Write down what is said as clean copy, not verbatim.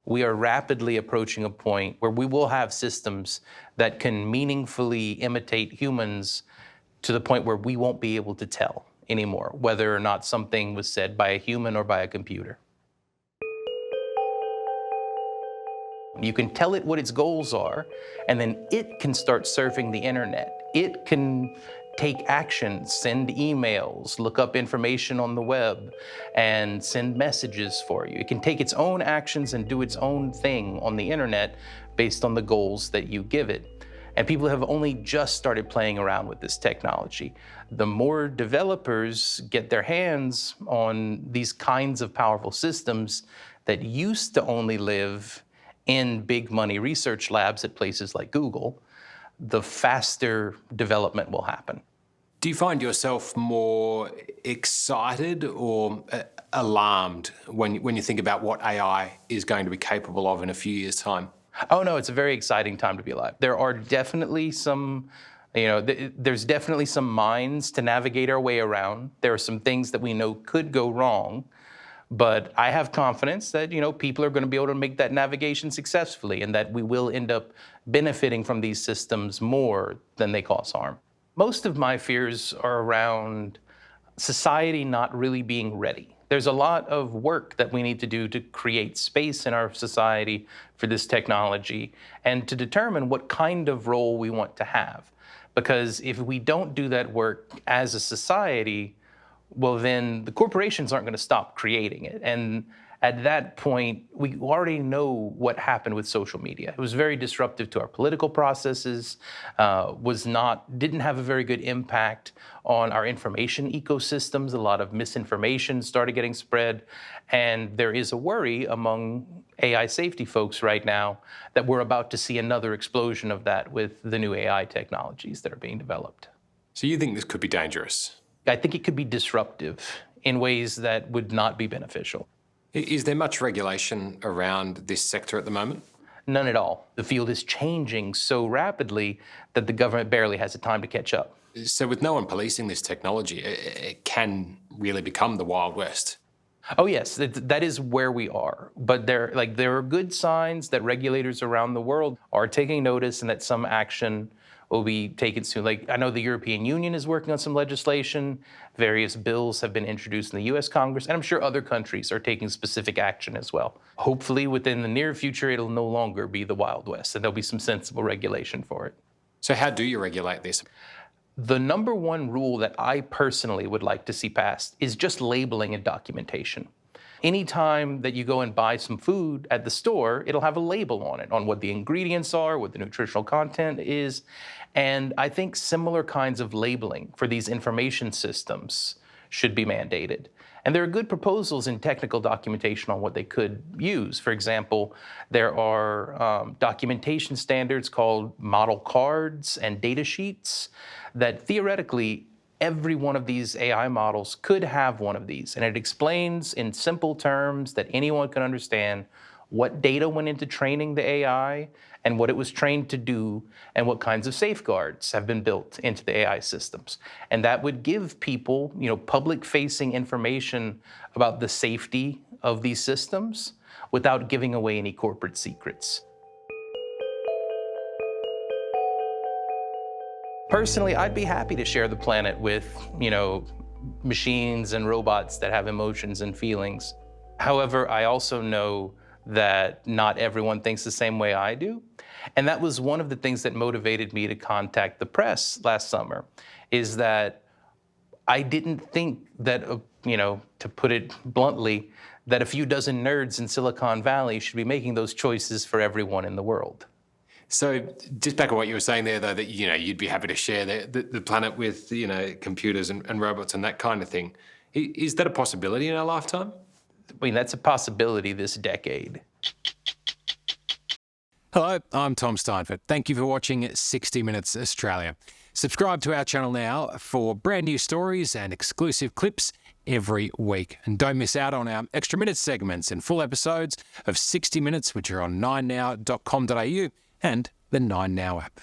we are rapidly approaching a point where we will have systems that can meaningfully imitate humans to the point where we won't be able to tell anymore whether or not something was said by a human or by a computer. You can tell it what its goals are, and then it can start surfing the internet. It can take action, send emails, look up information on the web, and send messages for you. It can take its own actions and do its own thing on the internet based on the goals that you give it. And people have only just started playing around with this technology. The more developers get their hands on these kinds of powerful systems that used to only live in big money research labs at places like Google, the faster development will happen. Do you find yourself more excited or alarmed when you think about what AI is going to be capable of in a few years' time? Oh no, it's a very exciting time to be alive. There are definitely some, there's definitely some mines to navigate our way around. There are some things that we know could go wrong, but I have confidence that, people are going to be able to make that navigation successfully and that we will end up benefiting from these systems more than they cause harm. Most of my fears are around society not really being ready. There's a lot of work that we need to do to create space in our society for this technology and to determine what kind of role we want to have. Because if we don't do that work as a society, well, then the corporations aren't going to stop creating it. And at that point, we already know what happened with social media. It was very disruptive to our political processes, didn't have a very good impact on our information ecosystems. A lot of misinformation started getting spread. And there is a worry among AI safety folks right now that we're about to see another explosion of that with the new AI technologies that are being developed. So you think this could be dangerous? I think it could be disruptive in ways that would not be beneficial. Is there much regulation around this sector at the moment? None at all. The field is changing so rapidly that the government barely has the time to catch up. So with no one policing this technology, it can really become the Wild West. Oh yes, that is where we are. But there are good signs that regulators around the world are taking notice and that some action will be taken soon. I know the European Union is working on some legislation. Various bills have been introduced in the US Congress, and I'm sure other countries are taking specific action as well. Hopefully within the near future, it'll no longer be the Wild West, and there'll be some sensible regulation for it. So how do you regulate this? The number one rule that I personally would like to see passed is just labeling and documentation. Anytime that you go and buy some food at the store, it'll have a label on it, on what the ingredients are, what the nutritional content is. And I think similar kinds of labeling for these information systems should be mandated. And there are good proposals in technical documentation on what they could use. For example, there are documentation standards called model cards and data sheets that theoretically every one of these AI models could have one of these. And it explains in simple terms that anyone can understand what data went into training the AI and what it was trained to do and what kinds of safeguards have been built into the AI systems. And that would give people, public-facing information about the safety of these systems without giving away any corporate secrets. Personally, I'd be happy to share the planet with, machines and robots that have emotions and feelings. However, I also know that not everyone thinks the same way I do. And that was one of the things that motivated me to contact the press last summer, is that I didn't think that, to put it bluntly, that a few dozen nerds in Silicon Valley should be making those choices for everyone in the world. So just back on what you were saying there, though, that, you'd be happy to share the planet with, computers and robots and that kind of thing. Is that a possibility in our lifetime? I mean, that's a possibility this decade. Hello, I'm Tom Steinfort. Thank you for watching 60 Minutes Australia. Subscribe to our channel now for brand new stories and exclusive clips every week. And don't miss out on our extra minute segments and full episodes of 60 Minutes, which are on 9now.com.au and the 9Now app.